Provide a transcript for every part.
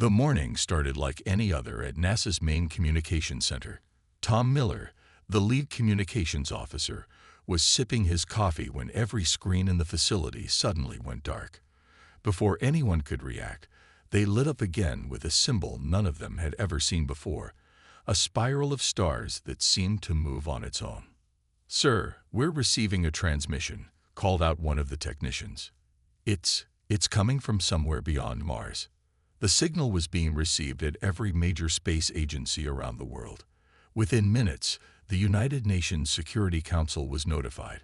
The morning started like any other at NASA's main communications center. Tom Miller, the lead communications officer, was sipping his coffee when every screen in the facility suddenly went dark. Before anyone could react, they lit up again with a symbol none of them had ever seen before, a spiral of stars that seemed to move on its own. "Sir, we're receiving a transmission," called out one of the technicians. It's coming from somewhere beyond Mars." The signal was being received at every major space agency around the world. Within minutes, the United Nations Security Council was notified,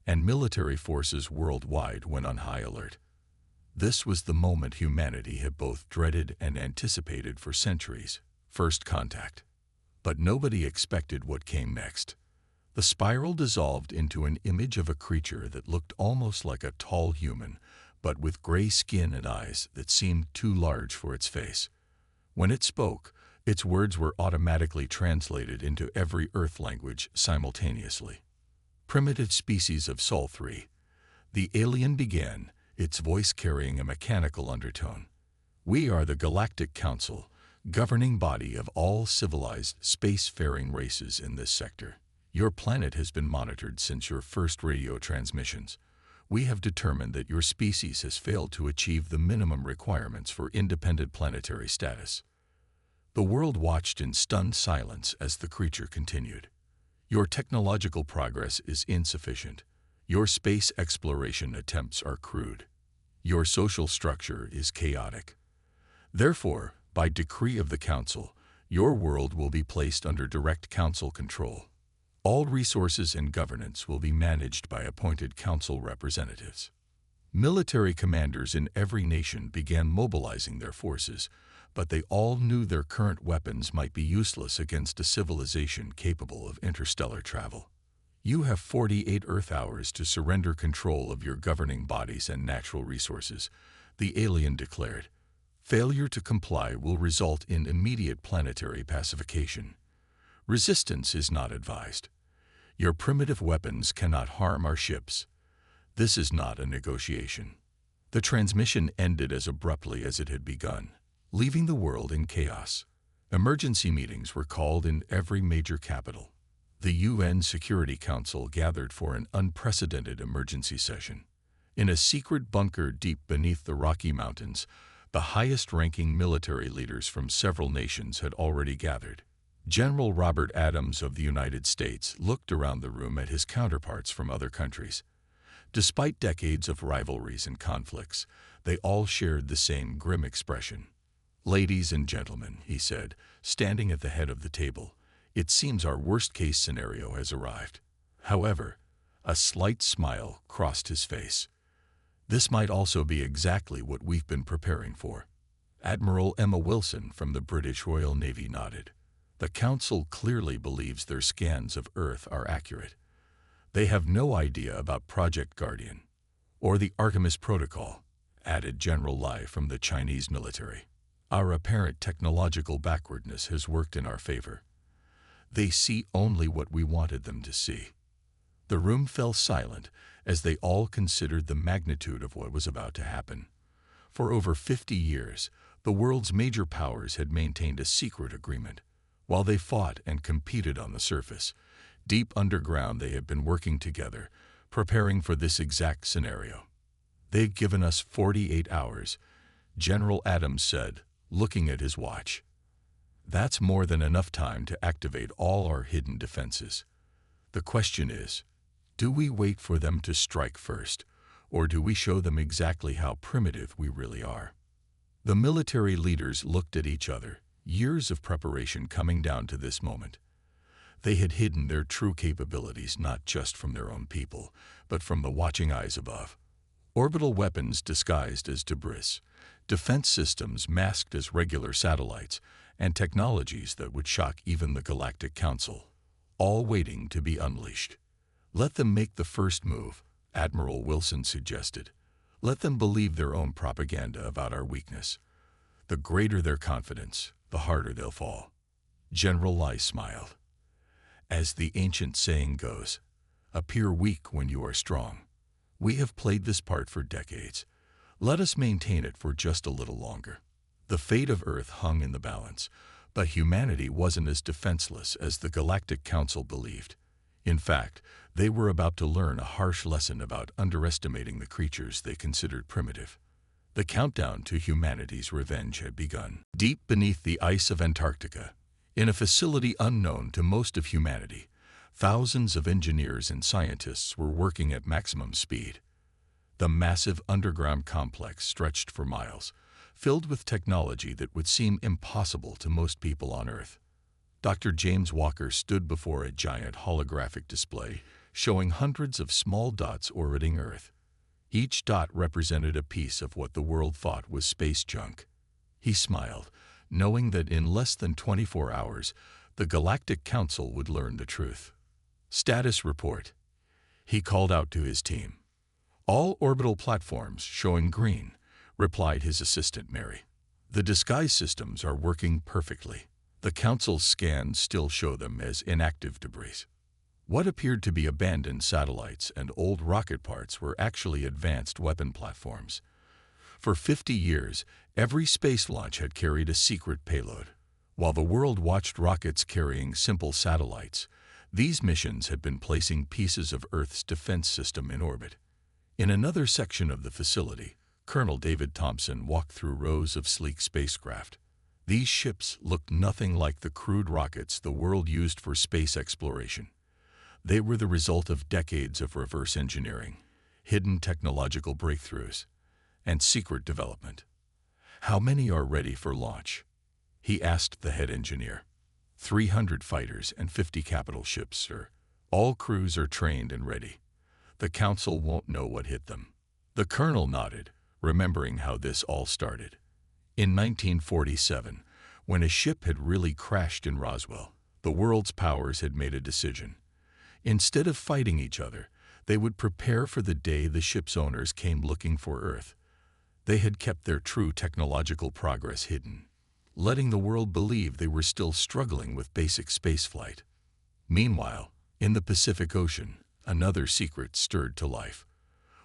and military forces worldwide went on high alert. This was the moment humanity had both dreaded and anticipated for centuries: first contact. But nobody expected what came next. The spiral dissolved into an image of a creature that looked almost like a tall human, but with gray skin and eyes that seemed too large for its face. When it spoke, its words were automatically translated into every Earth language simultaneously. "Primitive species of Sol 3. The alien began, its voice carrying a mechanical undertone. "We are the Galactic Council, governing body of all civilized spacefaring races in this sector. Your planet has been monitored since your first radio transmissions. We have determined that your species has failed to achieve the minimum requirements for independent planetary status." The world watched in stunned silence as the creature continued. "Your technological progress is insufficient. Your space exploration attempts are crude. Your social structure is chaotic. Therefore, by decree of the Council, your world will be placed under direct Council control. All resources and governance will be managed by appointed Council representatives." Military commanders in every nation began mobilizing their forces, but they all knew their current weapons might be useless against a civilization capable of interstellar travel. "You have 48 Earth hours to surrender control of your governing bodies and natural resources," the alien declared. "Failure to comply will result in immediate planetary pacification. Resistance is not advised. Your primitive weapons cannot harm our ships. This is not a negotiation." The transmission ended as abruptly as it had begun, leaving the world in chaos. Emergency meetings were called in every major capital. The UN Security Council gathered for an unprecedented emergency session. In a secret bunker deep beneath the Rocky Mountains, the highest-ranking military leaders from several nations had already gathered. General Robert Adams of the United States looked around the room at his counterparts from other countries. Despite decades of rivalries and conflicts, they all shared the same grim expression. "Ladies and gentlemen," he said, standing at the head of the table, "it seems our worst-case scenario has arrived." However, a slight smile crossed his face. "This might also be exactly what we've been preparing for." Admiral Emma Wilson from the British Royal Navy nodded. "The Council clearly believes their scans of Earth are accurate. They have no idea about Project Guardian or the Artemis Protocol," added General Lai from the Chinese military. "Our apparent technological backwardness has worked in our favor. They see only what we wanted them to see." The room fell silent as they all considered the magnitude of what was about to happen. For over 50 years, the world's major powers had maintained a secret agreement. While they fought and competed on the surface, deep underground they had been working together, preparing for this exact scenario. "They've given us 48 hours, General Adams said, looking at his watch. "That's more than enough time to activate all our hidden defenses. The question is, do we wait for them to strike first, or do we show them exactly how primitive we really are?" The military leaders looked at each other, years of preparation coming down to this moment. They had hidden their true capabilities not just from their own people, but from the watching eyes above. Orbital weapons disguised as debris, defense systems masked as regular satellites, and technologies that would shock even the Galactic Council, all waiting to be unleashed. "Let them make the first move," Admiral Wilson suggested. "Let them believe their own propaganda about our weakness. The greater their confidence, the harder they'll fall." General Lai smiled. "As the ancient saying goes, appear weak when you are strong. We have played this part for decades. Let us maintain it for just a little longer." The fate of Earth hung in the balance, but humanity wasn't as defenseless as the Galactic Council believed. In fact, they were about to learn a harsh lesson about underestimating the creatures they considered primitive. The countdown to humanity's revenge had begun. Deep beneath the ice of Antarctica, in a facility unknown to most of humanity, thousands of engineers and scientists were working at maximum speed. The massive underground complex stretched for miles, filled with technology that would seem impossible to most people on Earth. Dr. James Walker stood before a giant holographic display showing hundreds of small dots orbiting Earth. Each dot represented a piece of what the world thought was space junk. He smiled, knowing that in less than 24 hours, the Galactic Council would learn the truth. Status report. He called out to his team. All orbital platforms showing green, replied his assistant Mary. The disguise systems are working perfectly. The Council's scans still show them as inactive debris. What appeared to be abandoned satellites and old rocket parts were actually advanced weapon platforms. For 50 years, every space launch had carried a secret payload. While the world watched rockets carrying simple satellites, these missions had been placing pieces of Earth's defense system in orbit. In another section of the facility, Colonel David Thompson walked through rows of sleek spacecraft. These ships looked nothing like the crude rockets the world used for space exploration. They were the result of decades of reverse engineering, hidden technological breakthroughs, and secret development. How many are ready for launch? He asked the head engineer. 300 fighters and 50 capital ships, sir. All crews are trained and ready. The Council won't know what hit them. The colonel nodded, remembering how this all started. In 1947, when a ship had really crashed in Roswell, the world's powers had made a decision. Instead of fighting each other, they would prepare for the day the ship's owners came looking for Earth. They had kept their true technological progress hidden, letting the world believe they were still struggling with basic spaceflight. Meanwhile, in the Pacific Ocean, another secret stirred to life.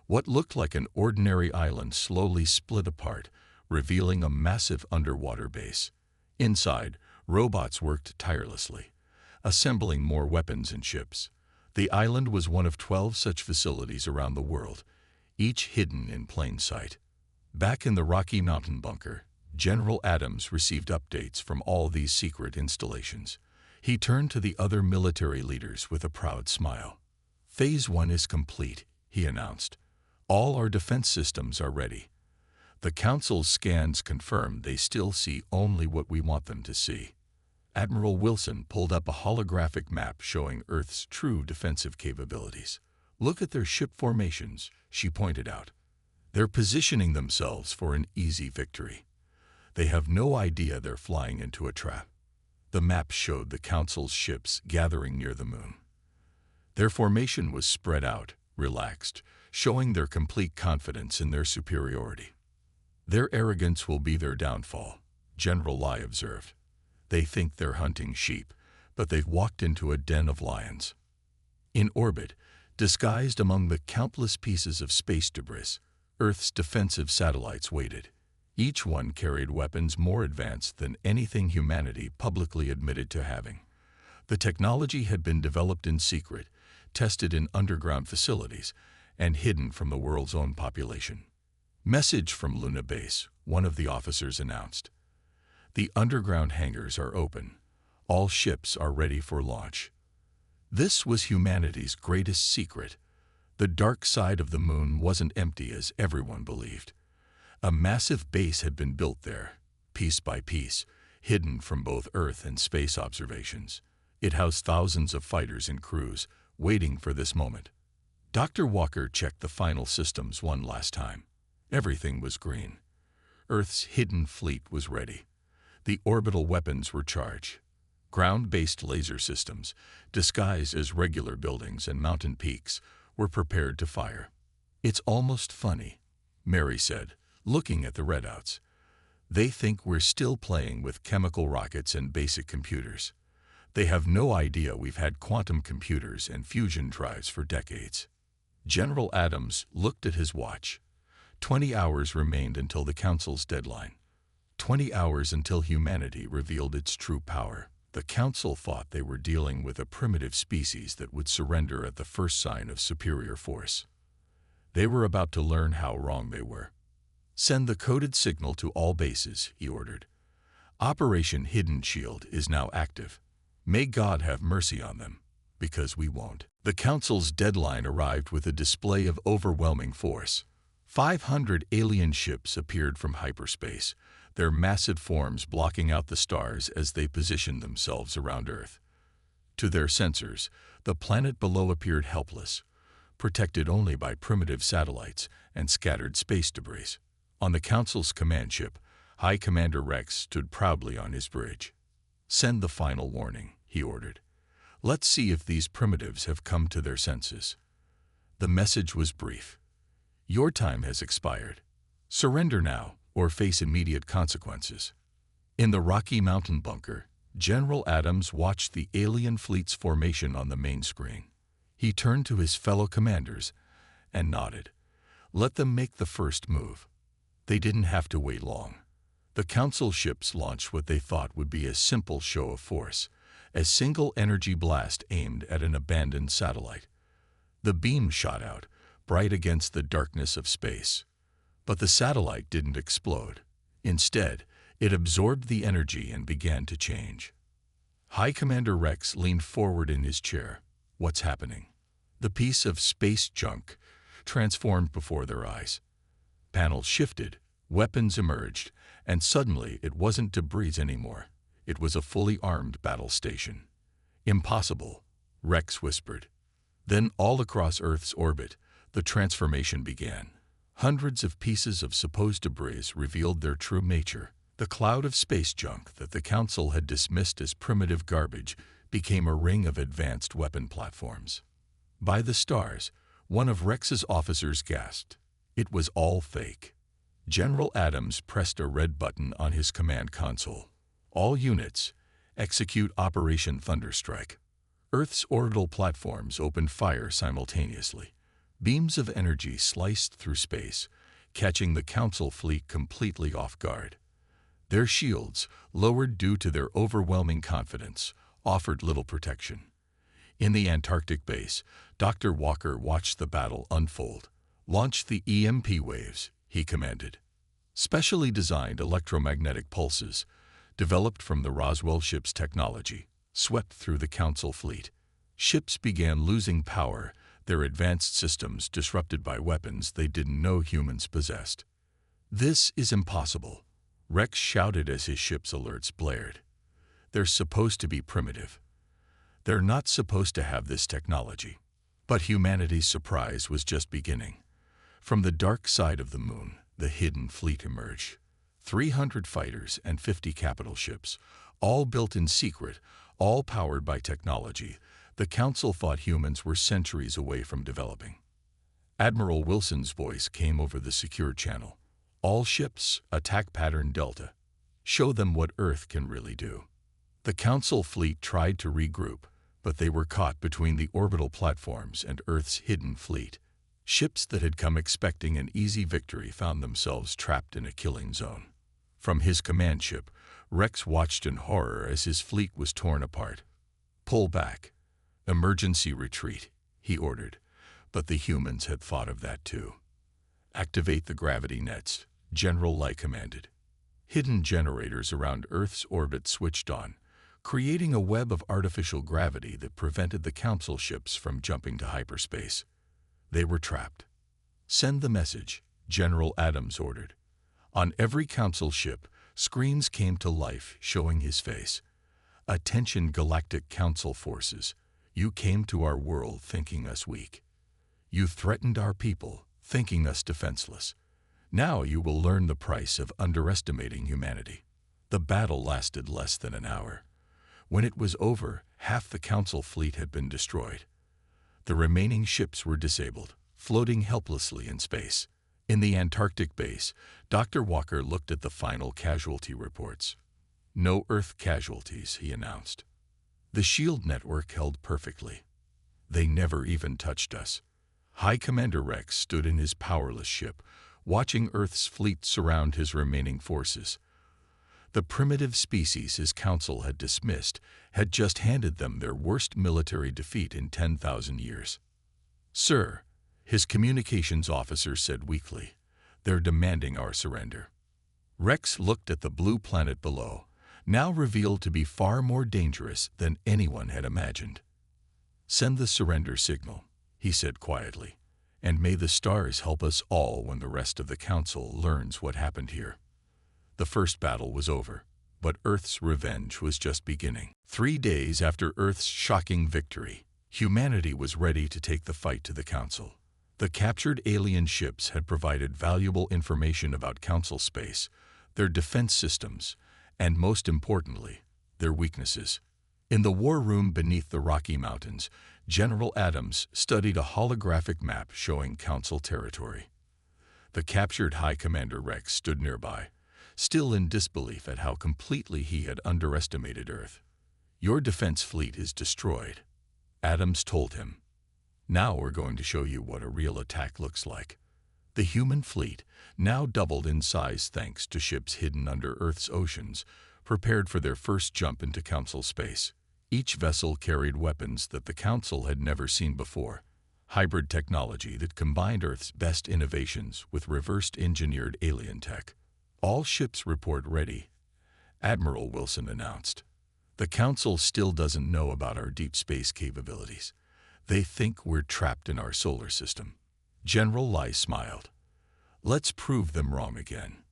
What looked like an ordinary island slowly split apart, revealing a massive underwater base. Inside, robots worked tirelessly, assembling more weapons and ships. The island was one of 12 such facilities around the world, each hidden in plain sight. Back in the Rocky Mountain bunker, General Adams received updates from all these secret installations. He turned to the other military leaders with a proud smile. Phase 1 is complete, he announced. All our defense systems are ready. The Council's scans confirm they still see only what we want them to see. Admiral Wilson pulled up a holographic map showing Earth's true defensive capabilities. Look at their ship formations, she pointed out. They're positioning themselves for an easy victory. They have no idea they're flying into a trap. The map showed the Council's ships gathering near the moon. Their formation was spread out, relaxed, showing their complete confidence in their superiority. Their arrogance will be their downfall, General Lai observed. They think they're hunting sheep, but they've walked into a den of lions. In orbit, disguised among the countless pieces of space debris, Earth's defensive satellites waited. Each one carried weapons more advanced than anything humanity publicly admitted to having. The technology had been developed in secret, tested in underground facilities, and hidden from the world's own population. Message from Luna Base, one of the officers announced. The underground hangars are open. All ships are ready for launch. This was humanity's greatest secret. The dark side of the moon wasn't empty as everyone believed. A massive base had been built there, piece by piece, hidden from both Earth and space observations. It housed thousands of fighters and crews, waiting for this moment. Dr. Walker checked the final systems one last time. Everything was green. Earth's hidden fleet was ready. The orbital weapons were charged. Ground-based laser systems, disguised as regular buildings and mountain peaks, were prepared to fire. It's almost funny, Mary said, looking at the readouts. They think we're still playing with chemical rockets and basic computers. They have no idea we've had quantum computers and fusion drives for decades. General Adams looked at his watch. 20 hours remained until the Council's deadline. 20 hours until humanity revealed its true power. The Council thought they were dealing with a primitive species that would surrender at the first sign of superior force. They were about to learn how wrong they were. "Send the coded signal to all bases," he ordered. "Operation Hidden Shield is now active. May God have mercy on them, because we won't." The Council's deadline arrived with a display of overwhelming force. 500 alien ships appeared from hyperspace, their massive forms blocking out the stars as they positioned themselves around Earth. To their sensors, the planet below appeared helpless, protected only by primitive satellites and scattered space debris. On the Council's command ship, High Commander Rex stood proudly on his bridge. "Send the final warning," he ordered. "Let's see if these primitives have come to their senses." The message was brief. "Your time has expired. Surrender now or face immediate consequences." In the Rocky Mountain bunker, General Adams watched the alien fleet's formation on the main screen. He turned to his fellow commanders and nodded. Let them make the first move. They didn't have to wait long. The Council ships launched what they thought would be a simple show of force, a single energy blast aimed at an abandoned satellite. The beam shot out, bright against the darkness of space. But the satellite didn't explode. Instead, it absorbed the energy and began to change. High Commander Rex leaned forward in his chair. What's happening? The piece of space junk transformed before their eyes. Panels shifted, weapons emerged, and suddenly it wasn't debris anymore. It was a fully armed battle station. "Impossible," Rex whispered. Then all across Earth's orbit, the transformation began. Hundreds of pieces of supposed debris revealed their true nature. The cloud of space junk that the Council had dismissed as primitive garbage became a ring of advanced weapon platforms. By the stars, one of Rex's officers gasped. It was all fake. General Adams pressed a red button on his command console. "All units, execute Operation Thunderstrike." Earth's orbital platforms opened fire simultaneously. Beams of energy sliced through space, catching the Council fleet completely off guard. Their shields, lowered due to their overwhelming confidence, offered little protection. In the Antarctic base, Dr. Walker watched the battle unfold. "Launch the EMP waves," he commanded. Specially designed electromagnetic pulses, developed from the Roswell ship's technology, swept through the Council fleet. Ships began losing power, their advanced systems disrupted by weapons they didn't know humans possessed. "This is impossible," Rex shouted as his ship's alerts blared. "They're supposed to be primitive. They're not supposed to have this technology." But humanity's surprise was just beginning. From the dark side of the moon, the hidden fleet emerged. 300 fighters and 50 capital ships, all built in secret, all powered by technology the Council thought humans were centuries away from developing. Admiral Wilson's voice came over the secure channel. "All ships, attack pattern Delta. Show them what Earth can really do." The Council fleet tried to regroup, but they were caught between the orbital platforms and Earth's hidden fleet. Ships that had come expecting an easy victory found themselves trapped in a killing zone. From his command ship, Rex watched in horror as his fleet was torn apart. "Pull back. Emergency retreat," he ordered, but the humans had thought of that too. "Activate the gravity nets," General Lai commanded. Hidden generators around Earth's orbit switched on, creating a web of artificial gravity that prevented the Council ships from jumping to hyperspace. They were trapped. "Send the message," General Adams ordered. On every Council ship, screens came to life showing his face. "Attention Galactic Council forces. You came to our world thinking us weak. You threatened our people, thinking us defenseless. Now you will learn the price of underestimating humanity." The battle lasted less than an hour. When it was over, half the Council fleet had been destroyed. The remaining ships were disabled, floating helplessly in space. In the Antarctic base, Dr. Walker looked at the final casualty reports. "No Earth casualties," he announced. "The shield network held perfectly. They never even touched us." High Commander Rex stood in his powerless ship, watching Earth's fleet surround his remaining forces. The primitive species his council had dismissed had just handed them their worst military defeat in 10,000 years. "Sir," his communications officer said weakly, "they're demanding our surrender." Rex looked at the blue planet below, now revealed to be far more dangerous than anyone had imagined. "Send the surrender signal," he said quietly, "and may the stars help us all when the rest of the council learns what happened here." The first battle was over, but Earth's revenge was just beginning. 3 days after Earth's shocking victory, humanity was ready to take the fight to the Council. The captured alien ships had provided valuable information about Council space, their defense systems, and most importantly, their weaknesses. In the war room beneath the Rocky Mountains, General Adams studied a holographic map showing Council territory. The captured High Commander Rex stood nearby, still in disbelief at how completely he had underestimated Earth. "Your defense fleet is destroyed," Adams told him. "Now we're going to show you what a real attack looks like." The human fleet, now doubled in size thanks to ships hidden under Earth's oceans, prepared for their first jump into Council space. Each vessel carried weapons that the Council had never seen before, hybrid technology that combined Earth's best innovations with reversed-engineered alien tech. "All ships report ready," Admiral Wilson announced. "The Council still doesn't know about our deep space capabilities. They think we're trapped in our solar system." General Lai smiled. "Let's prove them wrong again."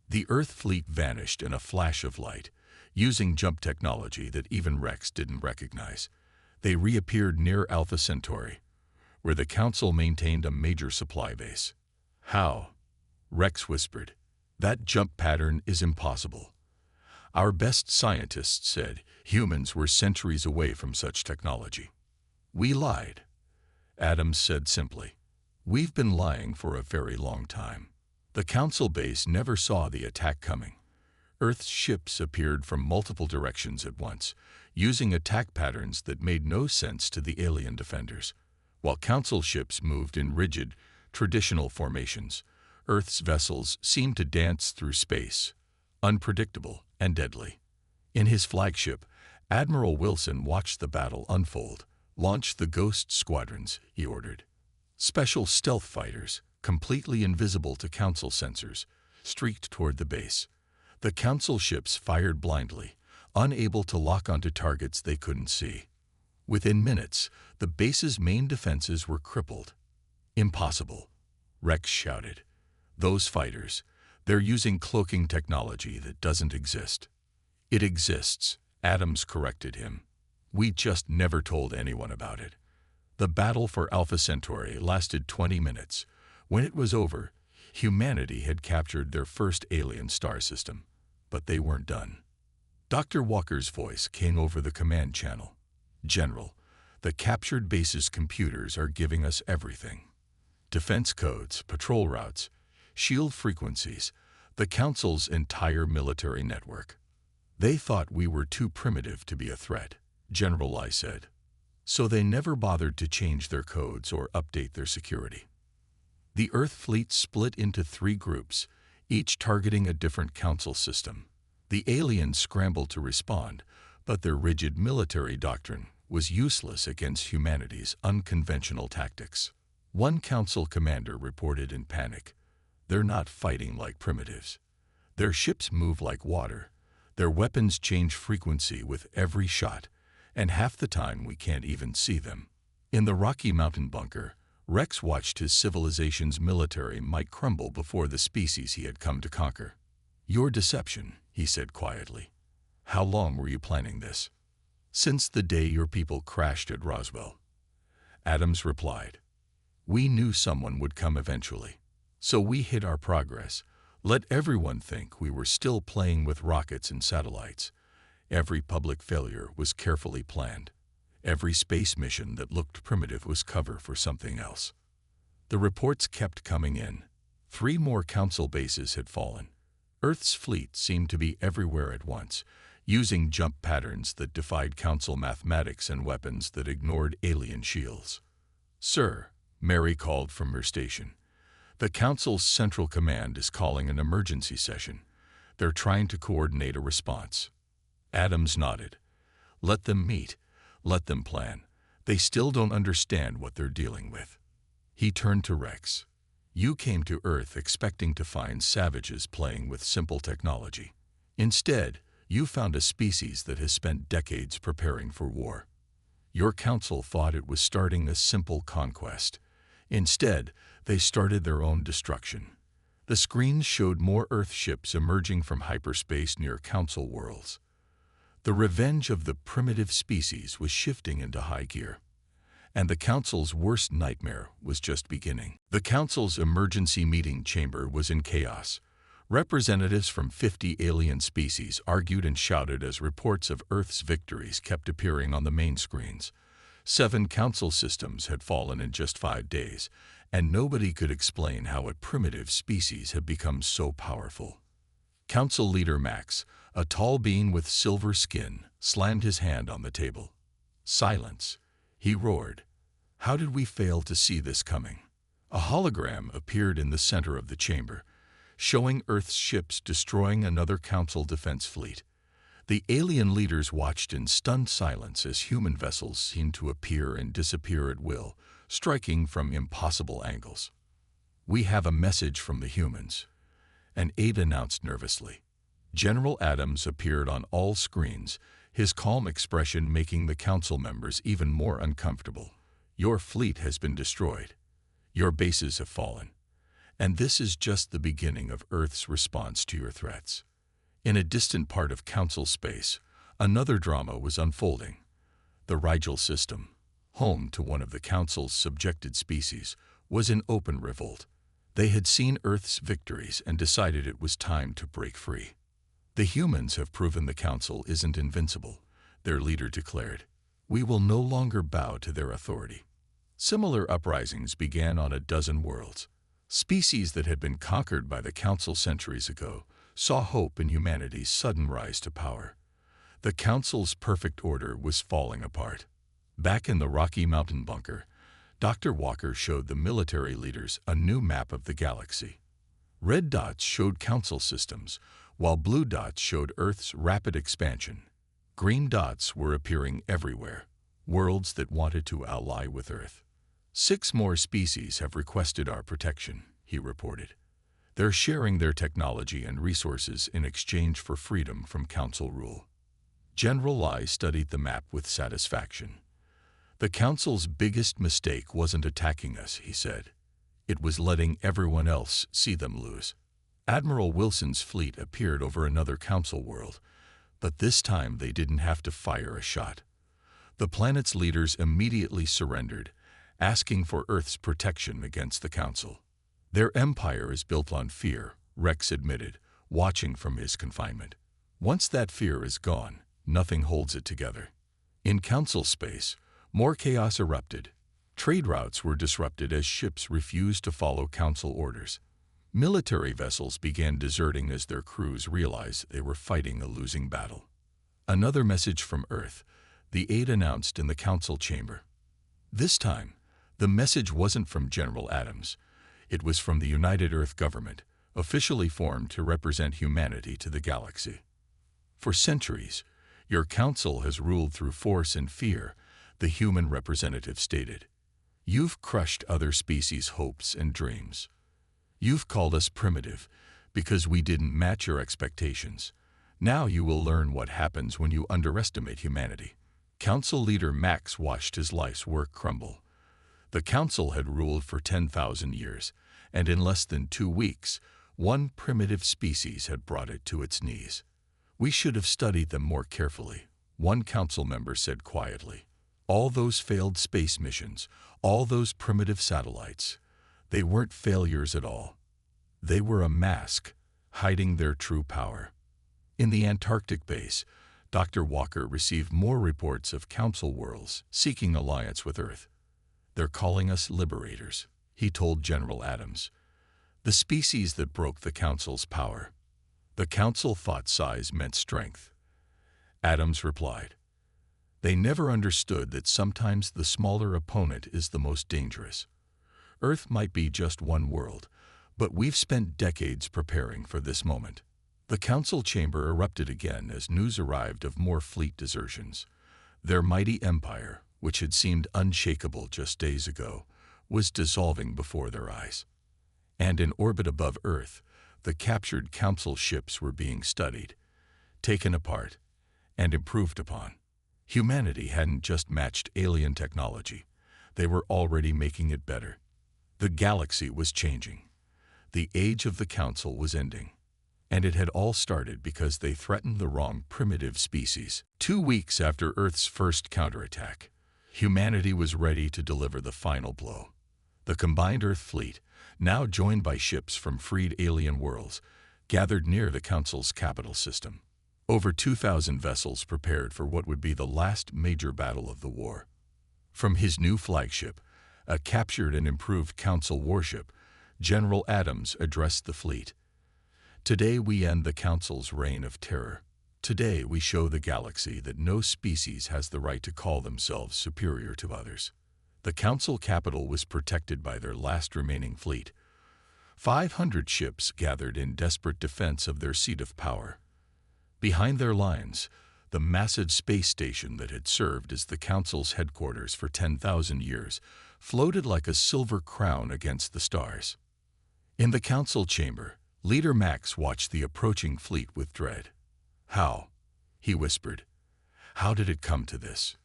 The Earth fleet vanished in a flash of light, using jump technology that even Rex didn't recognize. They reappeared near Alpha Centauri, where the Council maintained a major supply base. "How?" Rex whispered. "That jump pattern is impossible. Our best scientists said humans were centuries away from such technology." "We lied," Adams said simply. "We've been lying for a very long time." The Council base never saw the attack coming. Earth's ships appeared from multiple directions at once, using attack patterns that made no sense to the alien defenders. While Council ships moved in rigid, traditional formations, Earth's vessels seemed to dance through space, unpredictable and deadly. In his flagship, Admiral Wilson watched the battle unfold. "Launch the Ghost Squadrons," he ordered. Special stealth fighters, completely invisible to Council sensors, streaked toward the base. The Council ships fired blindly, unable to lock onto targets they couldn't see. Within minutes, the base's main defenses were crippled. "Impossible," Rex shouted. "Those fighters, they're using cloaking technology that doesn't exist." "It exists," Adams corrected him. "We just never told anyone about it." The battle for Alpha Centauri lasted 20 minutes. When it was over, humanity had captured their first alien star system. But they weren't done. Dr. Walker's voice came over the command channel. "General, the captured base's computers are giving us everything. Defense codes, patrol routes, shield frequencies, the Council's entire military network. They thought we were too primitive to be a threat," General Lai said. "So they never bothered to change their codes or update their security." The Earth fleet split into 3 groups, each targeting a different Council system. The aliens scrambled to respond, but their rigid military doctrine was useless against humanity's unconventional tactics. One Council commander reported in panic, "They're not fighting like primitives. Their ships move like water. Their weapons change frequency with every shot, and half the time we can't even see them." In the Rocky Mountain bunker, Rex watched his civilization's military might crumble before the species he had come to conquer. "Your deception," he said quietly. "How long were you planning this?" "Since the day your people crashed at Roswell," Adams replied. "We knew someone would come eventually. So we hid our progress, let everyone think we were still playing with rockets and satellites. Every public failure was carefully planned. Every space mission that looked primitive was cover for something else." The reports kept coming in. 3 more Council bases had fallen. Earth's fleet seemed to be everywhere at once, using jump patterns that defied Council mathematics and weapons that ignored alien shields. "Sir," Mary called from her station, "the Council's Central Command is calling an emergency session. They're trying to coordinate a response. Adams nodded. Let them meet. Let them plan. They still don't understand what they're dealing with. He turned to Rex. You came to Earth expecting to find savages playing with simple technology. Instead, you found a species that has spent decades preparing for war. Your council thought it was starting a simple conquest. Instead, they started their own destruction. The screens showed more Earth ships emerging from hyperspace near council worlds. The revenge of the primitive species was shifting into high gear. And the council's worst nightmare was just beginning. The council's emergency meeting chamber was in chaos. Representatives from 50 alien species argued and shouted as reports of Earth's victories kept appearing on the main screens. 7 council systems had fallen in just 5 days, and nobody could explain how a primitive species had become so powerful. Council leader Max, a tall being with silver skin, slammed his hand on the table. Silence, he roared. How did we fail to see this coming? A hologram appeared in the center of the chamber, showing Earth's ships destroying another council defense fleet. The alien leaders watched in stunned silence as human vessels seemed to appear and disappear at will, striking from impossible angles. We have a message from the humans, an aide announced nervously. General Adams appeared on all screens, his calm expression making the council members even more uncomfortable. Your fleet has been destroyed. Your bases have fallen. And this is just the beginning of Earth's response to your threats. In a distant part of council space, another drama was unfolding. The Rigel system, home to one of the council's subjected species, was in open revolt. They had seen Earth's victories and decided it was time to break free. The humans have proven the council isn't invincible, their leader declared. We will no longer bow to their authority. Similar uprisings began on a dozen worlds. Species that had been conquered by the council centuries ago saw hope in humanity's sudden rise to power. The council's perfect order was falling apart. Back in the Rocky Mountain bunker, Dr. Walker showed the military leaders a new map of the galaxy. Red dots showed council systems, while blue dots showed Earth's rapid expansion. Green dots were appearing everywhere, worlds that wanted to ally with Earth. 6 more species have requested our protection, he reported. They're sharing their technology and resources in exchange for freedom from council rule. General Lai studied the map with satisfaction. The council's biggest mistake wasn't attacking us, he said. It was letting everyone else see them lose. Admiral Wilson's fleet appeared over another council world, but this time they didn't have to fire a shot. The planet's leaders immediately surrendered, asking for Earth's protection against the council. Their empire is built on fear, Rex admitted, watching from his confinement. Once that fear is gone, nothing holds it together. In council space, more chaos erupted. Trade routes were disrupted as ships refused to follow council orders. Military vessels began deserting as their crews realized they were fighting a losing battle. Another message from Earth, the aide announced in the council chamber. This time, the message wasn't from General Adams. It was from the United Earth government, officially formed to represent humanity to the galaxy. For centuries, your council has ruled through force and fear, the human representative stated. You've crushed other species' hopes and dreams. You've called us primitive because we didn't match your expectations. Now you will learn what happens when you underestimate humanity. Council leader Max watched his life's work crumble. The council had ruled for 10,000 years, and in less than 2 weeks, one primitive species had brought it to its knees. We should have studied them more carefully, one council member said quietly. All those failed space missions, all those primitive satellites, they weren't failures at all. They were a mask, hiding their true power. In the Antarctic base, Dr. Walker received more reports of council worlds seeking alliance with Earth. They're calling us liberators, he told General Adams. The species that broke the council's power. The council thought size meant strength. Adams replied. They never understood that sometimes the smaller opponent is the most dangerous. Earth might be just one world, but we've spent decades preparing for this moment. The council chamber erupted again as news arrived of more fleet desertions. Their mighty empire, which had seemed unshakable just days ago, was dissolving before their eyes. And in orbit above Earth, the captured council ships were being studied, taken apart, and improved upon. Humanity hadn't just matched alien technology. They were already making it better. The galaxy was changing. The age of the council was ending. And it had all started because they threatened the wrong primitive species. 2 weeks after Earth's first counterattack, humanity was ready to deliver the final blow. The combined Earth fleet, now joined by ships from freed alien worlds, gathered near the Council's capital system. Over 2,000 vessels prepared for what would be the last major battle of the war. From his new flagship, a captured and improved Council warship, General Adams addressed the fleet. Today we end the Council's reign of terror. Today we show the galaxy that no species has the right to call themselves superior to others. The Council capital was protected by their last remaining fleet. 500 ships gathered in desperate defense of their seat of power. Behind their lines, the massive space station that had served as the Council's headquarters for 10,000 years floated like a silver crown against the stars. In the Council chamber, Leader Max watched the approaching fleet with dread. "How?" he whispered. "How did it come to this?"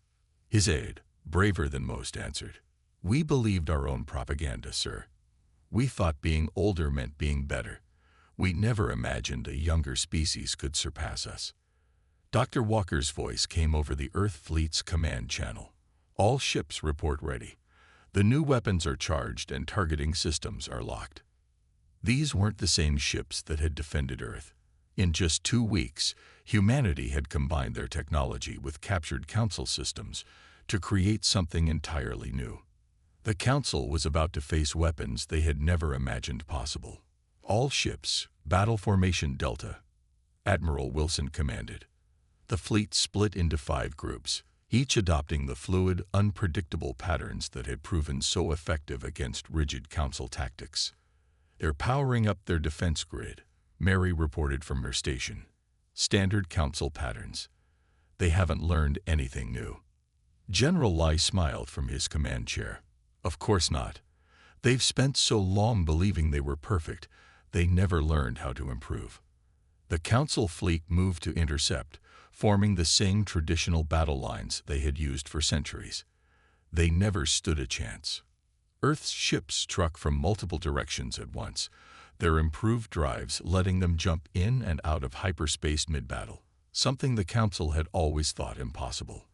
His aide, braver than most, answered. "We believed our own propaganda, sir. We thought being older meant being better. We never imagined a younger species could surpass us." Dr. Walker's voice came over the Earth Fleet's command channel. "All ships report ready. The new weapons are charged and targeting systems are locked." These weren't the same ships that had defended Earth. In just 2 weeks, humanity had combined their technology with captured Council systems to create something entirely new. The Council was about to face weapons they had never imagined possible. "All ships, Battle Formation Delta," Admiral Wilson commanded. The fleet split into 5 groups, each adopting the fluid, unpredictable patterns that had proven so effective against rigid Council tactics. "They're powering up their defense grid," Mary reported from her station. "Standard Council patterns. They haven't learned anything new." General Lai smiled from his command chair. "Of course not. They've spent so long believing they were perfect, they never learned how to improve." The Council fleet moved to intercept, forming the same traditional battle lines they had used for centuries. They never stood a chance. Earth's ships struck from multiple directions at once, their improved drives letting them jump in and out of hyperspace mid-battle, something the Council had always thought impossible.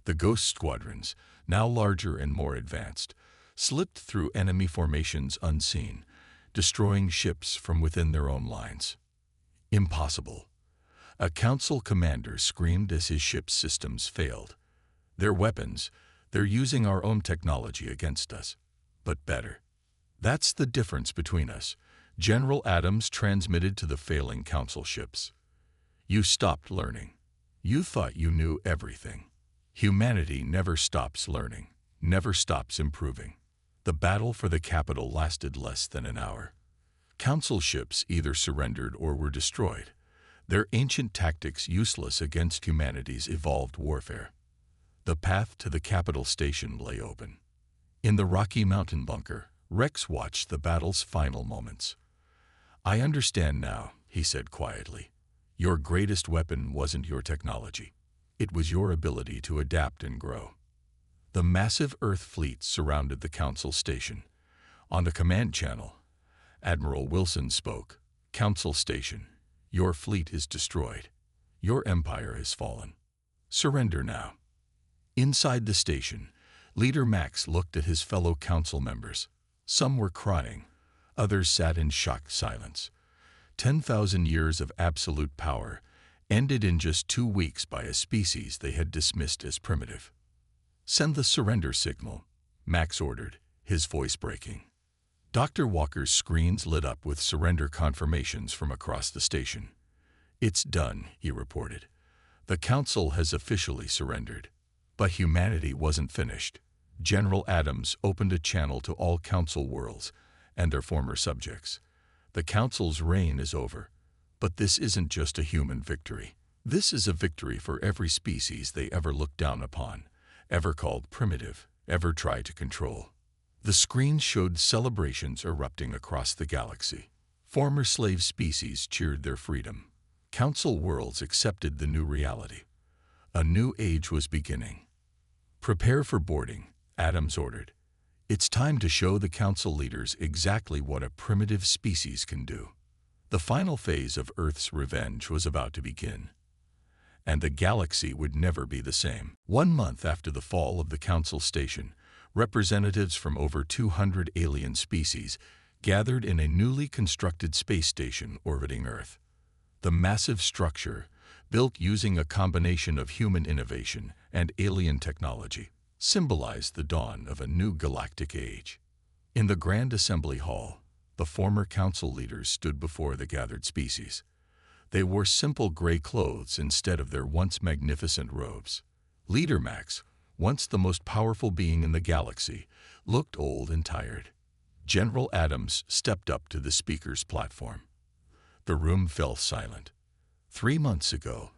The Ghost Squadrons, now larger and more advanced, slipped through enemy formations unseen, destroying ships from within their own lines. "Impossible." A Council commander screamed as his ship's systems failed. "Their weapons, they're using our own technology against us, but better. That's the difference between us," General Adams transmitted to the failing Council ships. "You stopped learning. You thought you knew everything. Humanity never stops learning, never stops improving." The battle for the capital lasted less than an hour. Council ships either surrendered or were destroyed, their ancient tactics useless against humanity's evolved warfare. The path to the capital station lay open. In the Rocky Mountain bunker, Rex watched the battle's final moments. "I understand now," he said quietly. "Your greatest weapon wasn't your technology. It was your ability to adapt and grow." The massive Earth fleet surrounded the Council station. On the command channel, Admiral Wilson spoke. "Council station, your fleet is destroyed. Your empire has fallen. Surrender now." Inside the station, Leader Max looked at his fellow Council members. Some were crying, others sat in shocked silence. 10,000 years of absolute power ended in just 2 weeks by a species they had dismissed as primitive. "Send the surrender signal," Max ordered, his voice breaking. Dr. Walker's screens lit up with surrender confirmations from across the station. "It's done," he reported. "The Council has officially surrendered." But humanity wasn't finished. General Adams opened a channel to all Council worlds and their former subjects. "The Council's reign is over. But this isn't just a human victory. This is a victory for every species they ever looked down upon, ever called primitive, ever tried to control. The screen showed celebrations erupting across the galaxy. Former slave species cheered their freedom. Council worlds accepted the new reality. A new age was beginning. "Prepare for boarding," Adams ordered. "It's time to show the council leaders exactly what a primitive species can do." The final phase of Earth's revenge was about to begin, and the galaxy would never be the same. 1 month after the fall of the Council Station, representatives from over 200 alien species gathered in a newly constructed space station orbiting Earth. The massive structure, built using a combination of human innovation and alien technology, symbolized the dawn of a new galactic age. In the Grand Assembly Hall, the former council leaders stood before the gathered species. They wore simple gray clothes instead of their once magnificent robes. Leader Max, once the most powerful being in the galaxy, looked old and tired. General Adams stepped up to the speaker's platform. The room fell silent. 3 months ago,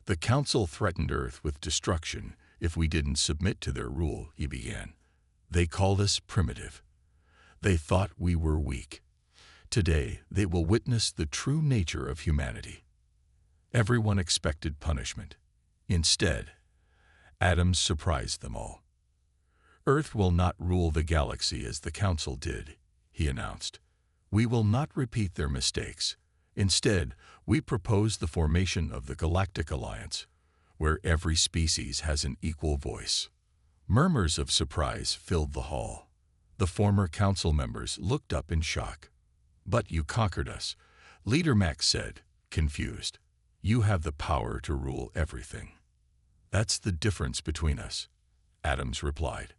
the council threatened Earth with destruction if we didn't submit to their rule, he began. They called us primitive. They thought we were weak. Today, they will witness the true nature of humanity. Everyone expected punishment. Instead, Adams surprised them all. "Earth will not rule the galaxy as the Council did," he announced. "We will not repeat their mistakes. Instead, we propose the formation of the Galactic Alliance, where every species has an equal voice." Murmurs of surprise filled the hall. The former council members looked up in shock. "But you conquered us," Leader Max said, confused. "You have the power to rule everything." "That's the difference between us," Adams replied.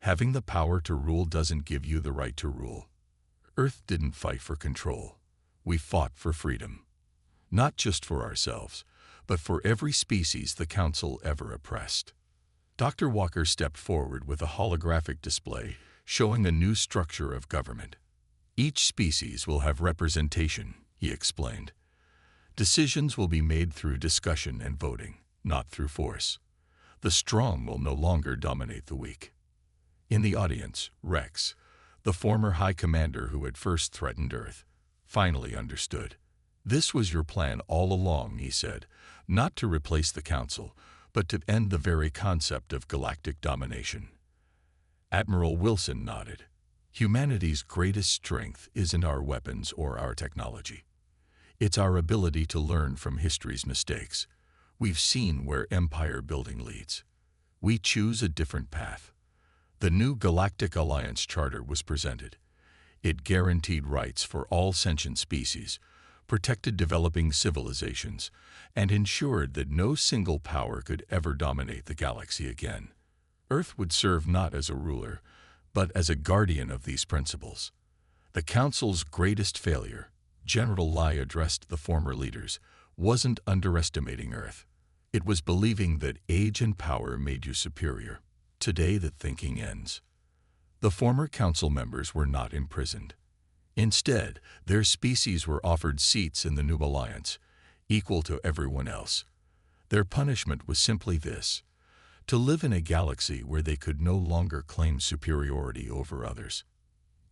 "Having the power to rule doesn't give you the right to rule. Earth didn't fight for control. We fought for freedom. Not just for ourselves, but for every species the Council ever oppressed." Dr. Walker stepped forward with a holographic display showing a new structure of government. "Each species will have representation," he explained. "Decisions will be made through discussion and voting, not through force. The strong will no longer dominate the weak." In the audience, Rex, the former High Commander who had first threatened Earth, finally understood. "This was your plan all along," he said, "not to replace the Council, but to end the very concept of galactic domination." Admiral Wilson nodded. "Humanity's greatest strength isn't our weapons or our technology. It's our ability to learn from history's mistakes. We've seen where empire building leads. We choose a different path." The new Galactic Alliance Charter was presented. It guaranteed rights for all sentient species, protected developing civilizations, and ensured that no single power could ever dominate the galaxy again. Earth would serve not as a ruler, but as a guardian of these principles. The Council's greatest failure, General Lai addressed the former leaders, wasn't underestimating Earth. It was believing that age and power made you superior. Today that thinking ends. The former council members were not imprisoned. Instead, their species were offered seats in the new alliance, equal to everyone else. Their punishment was simply this: to live in a galaxy where they could no longer claim superiority over others.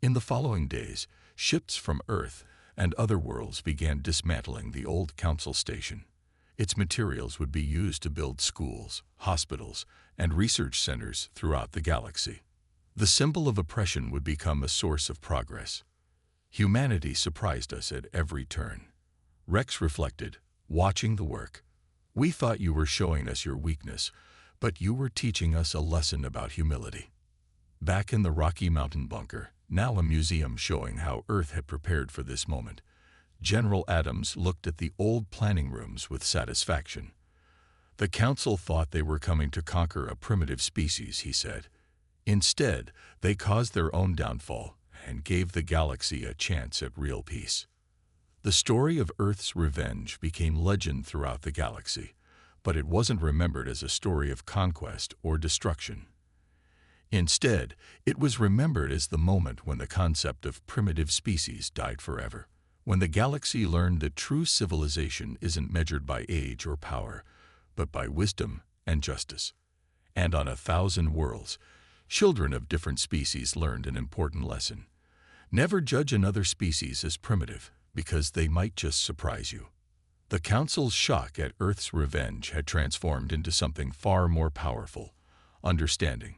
In the following days, ships from Earth and other worlds began dismantling the old council station. Its materials would be used to build schools, hospitals, and research centers throughout the galaxy. The symbol of oppression would become a source of progress. Humanity surprised us at every turn. Rex reflected, watching the work. "We thought you were showing us your weakness, but you were teaching us a lesson about humility." Back in the Rocky Mountain bunker, now a museum showing how Earth had prepared for this moment, General Adams looked at the old planning rooms with satisfaction. "The Council thought they were coming to conquer a primitive species," he said. "Instead, they caused their own downfall and gave the galaxy a chance at real peace." The story of Earth's revenge became legend throughout the galaxy, but it wasn't remembered as a story of conquest or destruction. Instead, it was remembered as the moment when the concept of primitive species died forever, when the galaxy learned that true civilization isn't measured by age or power, but by wisdom and justice. And on 1,000 worlds, children of different species learned an important lesson. Never judge another species as primitive, because they might just surprise you. The Council's shock at Earth's revenge had transformed into something far more powerful: understanding.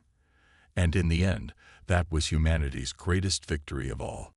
And in the end, that was humanity's greatest victory of all.